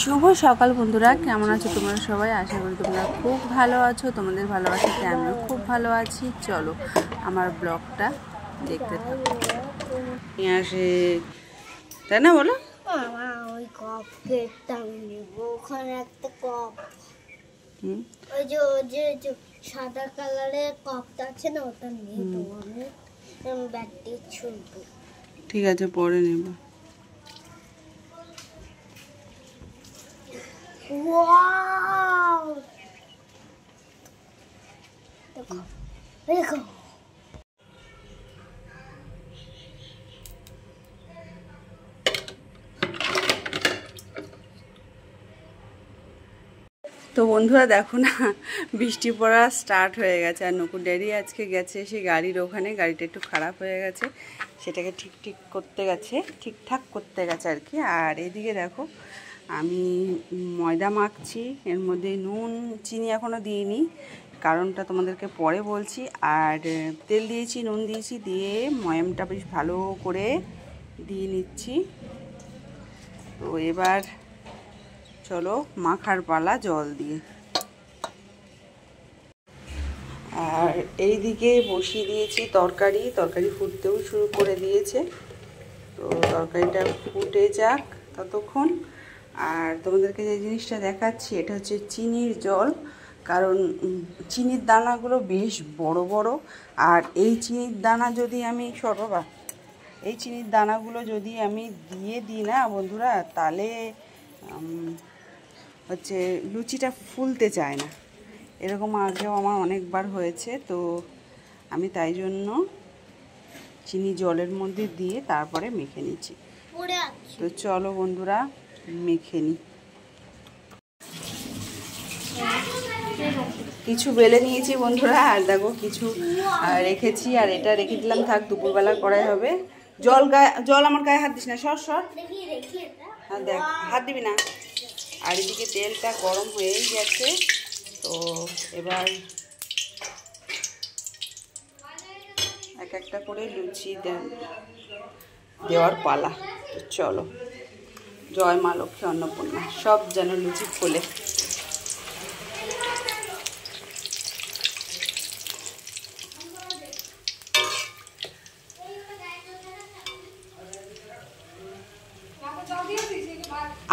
শুভ সকাল বন্ধুরা, কেমন আছো তোমরা সবাই? আশা করি তোমরা খুব ভালো আছো। তোমাদের ভালোবাসাতে আমিও খুব ভালো আছি। চলো আমার ব্লগটা দেখতে থাকো। আসে তাই না, বলো? ওই কাপ কেটটাম নেব, ওখানে একটা কাপ, ওই যে সাদা কালারের কাপটা আছে না, ওটা নিয়ে তো আমি ব্যাটটি ছুলবো। ঠিক আছে, পরে নেব। ওয়াও, দেখো দেখো। তো বন্ধুরা দেখো না, বৃষ্টি পড়া স্টার্ট হয়ে গেছে। আর নকুর ড্যাডি আজকে গেছে সে গাড়ির ওখানে, গাড়িটা একটু খারাপ হয়ে গেছে, সেটাকে ঠিকঠাক করতে গেছে আর কি। আর এদিকে দেখো আমি ময়দা মাখছি, এর মধ্যে নুন চিনি এখনও দিইনি, কারণটা তোমাদেরকে পরে বলছি। আর তেল দিয়েছি, নুন দিয়েছি, দিয়ে ময়ামটা বেশ ভালো করে দিয়ে নিচ্ছি। তো এবার চলো মাখার পালা জল দিয়ে। আর এইদিকে বসিয়ে দিয়েছি তরকারি ফুটতেও শুরু করে দিয়েছে। তো তরকারিটা ফুটে যাক ততক্ষণ। আর তোমাদেরকে যে জিনিসটা দেখাচ্ছি এটা হচ্ছে চিনির জল, কারণ চিনির দানাগুলো বেশ বড় বড়। আর এই চিনির দানা যদি আমি এই চিনির দানাগুলো যদি আমি দিয়ে দিই না বন্ধুরা, তাহলে হচ্ছে লুচিটা ফুলতে চায় না। এরকম আগেও আমার অনেকবার হয়েছে। তো আমি তাই জন্য চিনি জলের মধ্যে দিয়ে তারপরে মেখে নিচ্ছি। তো চলো বন্ধুরা মেখে নিই। কিছু বেলে নিয়েছি বন্ধুরা, আর দেখো কিছু রেখেছি। আর এটা রেখে দিলাম, থাক দুপুরবেলা করাই হবে। জল আমার গায়ে হাত দিস না, সর। হ্যাঁ দেখ, হাত দিবি না। আর এদিকে তেলটা গরম হয়েই গেছে। তো এবার এক একটা করে লুচি দেওয়ার পালা। তো চলো, জয় মা লক্ষ্মী অন্নপূর্ণা, সব যেন লুচি ফোলে।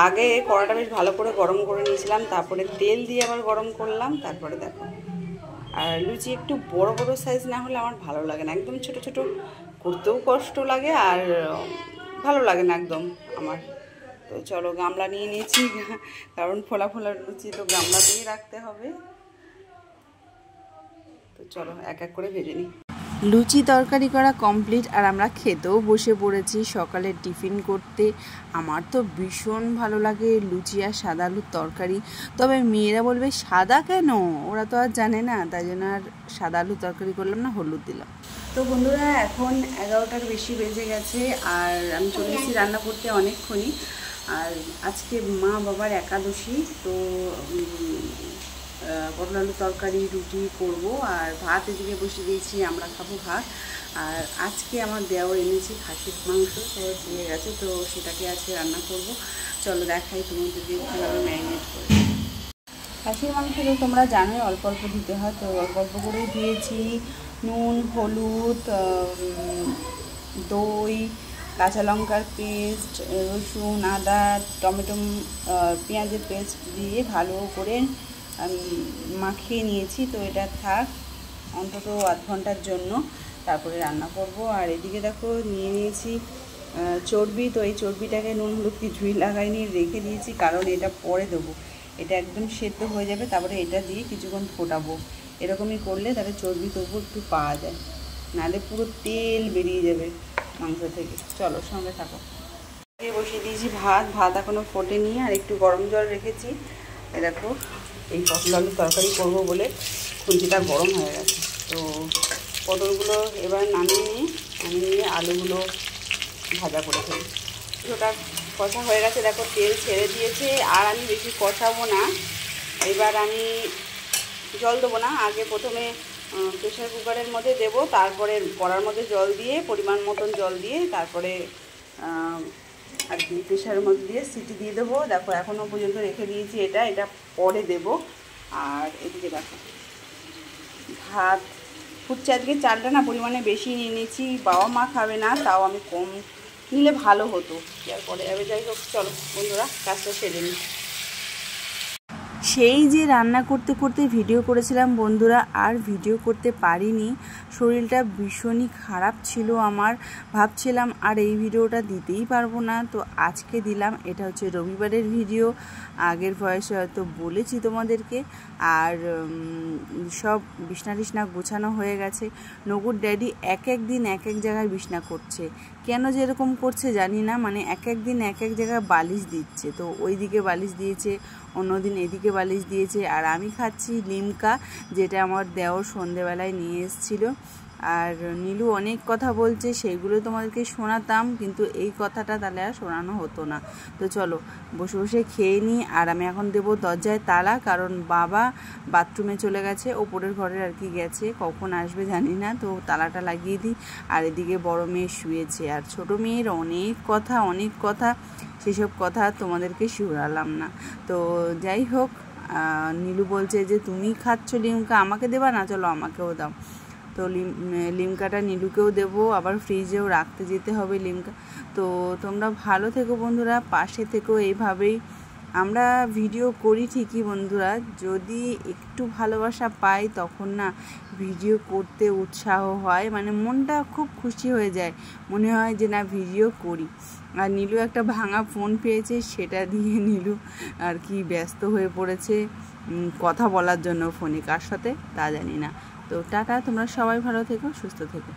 আগে কড়াটা বেশ ভালো করে গরম করে নিয়েছিলাম, তারপরে তেল দিয়ে আবার গরম করলাম, তারপরে দেখো। আর লুচি একটু বড় বড় সাইজ না হলে আমার ভালো লাগে না, একদম ছোট ছোট করতেও কষ্ট লাগে আর ভালো লাগে না একদম আমার। তো চলো গামলা নিয়ে নিয়েছি, কারণ ফোলা লুচি তো গামলাতেই রাখতে হবে। তো চলো এক এক করে ভেজে নিই। লুচি তরকারি করা কমপ্লিট, আর আমরা খেতেও বসে পড়েছি সকালে টিফিন করতে। আমার তো ভীষণ ভালো লাগে লুচি আর সাদা আলুর তরকারি। তবে মেয়েরা বলবে সাদা কেন, ওরা তো আর জানে না, তাই জন্য আর সাদা আলুর তরকারি করলাম না, হলুদ দিলাম। তো বন্ধুরা এখন 11টার বেশি বেজে গেছে, আর আমি চলে এসেছি রান্না করতে অনেকক্ষণই। আর আজকে মা বাবার একাদশী, তো পটল আলু তরকারি রুটি করব, আর ভাত এদিকে বসিয়ে দিয়েছি, আমরা খাবো ভাত। আর আজকে আমার দেওর এনেছি খাসির মাংস, তো দিয়ে গেছে, তো সেটাকে আজকে রান্না করব। চলো দেখাই তোমাদেরকে কীভাবে ম্যারিনেট করে। খাসির মাংস তো তোমরা জানোই অল্প অল্প দিতে হয়, তো অল্প অল্প করেই দিয়েছি। নুন, হলুদ, দই, কাঁচা লঙ্কার পেস্ট, রসুন, আদা, টমেটো, পেঁয়াজের পেস্ট দিয়ে ভালো করে মাখিয়ে নিয়েছি। তো এটা থাক অন্তত আধ ঘন্টার জন্য, তারপরে রান্না করব। আর এদিকে দেখো নিয়ে নিয়েছি চর্বি, তো এই চর্বিটাকে নুন হলুদ কিছুই লাগাইনি, রেখে দিয়েছি, কারণ এটা পরে দেবো। এটা একদম সেদ্ধ হয়ে যাবে, তারপরে এটা দিয়ে কিছুক্ষণ ফোটাবো। এরকমই করলে তাহলে চর্বি তবু একটু পাওয়া যায়, নাহলে পুরো তেল বেরিয়ে যাবে মাংস থেকে। চলো সঙ্গে থাকো। বসিয়ে দিয়েছি ভাত এখনও ফোটেনি, আর একটু গরম জল রেখেছি। এই দেখো এই পটল আলু তরকারি করবো বলে খুন্তিটা গরম হয়ে গেছে। তো পটলগুলো এবার নামিয়ে নিয়ে আলুগুলো ভাজা করে ফেলি। ওটা কষা হয়ে গেছে, দেখো তেল ছেড়ে দিয়েছে। আর আমি বেশি কষাবো না, এবার আমি জল দেবো না। আগে প্রথমে প্রেশার কুকারের মধ্যে দেবো, তারপরে কড়ার মধ্যে জল দিয়ে পরিমাণ মতন জল দিয়ে তারপরে আর কি প্রেশারের মধ্যে দিয়ে সিটি দিয়ে দেবো। দেখো এখনও পর্যন্ত রেখে দিয়েছি, এটা পরে দেবো। আর এদিকে দেখো ভাত ফুটছে। আজকে চালটা না পরিমাণে বেশি নিয়ে নিয়েছি, বাবা মা খাবে না, তাও আমি কম নিলে ভালো হতো, তারপরে যাবে। যাই হোক চলো বন্ধুরা কাজটা সেরে নিই। সেই যে রান্না করতে করতে ভিডিও করেছিলাম বন্ধুরা, আর ভিডিও করতে পারিনি, শরীরটা ভীষণই খারাপ ছিল আমার। ভাবছিলাম আর এই ভিডিওটা দিতেই পারবো না, তো আজকে দিলাম। এটা হচ্ছে রবিবারের ভিডিও, আগের ভয়েসে হয়তো বলেছি তোমাদেরকে। আর সব বিছনা টিছনা গোছানো হয়ে গেছে। নগুর ড্যাডি এক এক দিন এক এক জায়গায় বিছনা করছে, কেন যে এরকম করছে জানি না, মানে এক এক দিন এক এক জায়গায় বালিশ দিচ্ছে। তো ওই দিকে বালিশ দিয়েছে, অন্যদিন এদিকে বালিশ দিয়েছে। আর আমি খাচ্ছি লিমকা, যেটা আমার দেওর সন্ধেবেলায় নিয়ে এসেছিলো। আর নীলু অনেক কথা বলছে, সেইগুলো তোমাদেরকে শোনাতাম, কিন্তু এই কথাটা তাহলে আর শোনানো হতো না। তো চলো বসে বসে খেয়ে নিই। আর আমি এখন দেবো দরজায় তালা, কারণ বাবা বাথরুমে চলে গেছে, ওপরের ঘরে আর কি গেছে, কখন আসবে জানি না। তো তালাটা লাগিয়ে দিই। আর এদিকে বড় মেয়ে শুয়েছে, আর ছোটো মেয়ের অনেক কথা, সেসব কথা তোমাদেরকে শুনালাম না। তো যাই হোক, নীলু বলছে যে তুমি খাচ্ছ লিমকা, আমাকে দেবা না, চলো আমাকেও দাও। তো লিমকাটা নীলুকেও দেবো, আবার ফ্রিজেও রাখতে যেতে হবে লিমকা। তো তোমরা ভালো থেকো বন্ধুরা, পাশে থেকো এইভাবেই। আমরা ভিডিও করি ঠিকই বন্ধুরা, যদি একটু ভালোবাসা পাই তখন না ভিডিও করতে উৎসাহ হয়, মানে মনটা খুব খুশি হয়ে যায়, মনে হয় যে না ভিডিও করি। আর নীলু একটা ভাঙা ফোন পেয়েছে, সেটা দিয়ে নীলু আর কি ব্যস্ত হয়ে পড়েছে কথা বলার জন্য ফোনে, কার সাথে তা জানি না। তো টাটা, তোমরা সবাই ভালো থেকো, সুস্থ থেকো।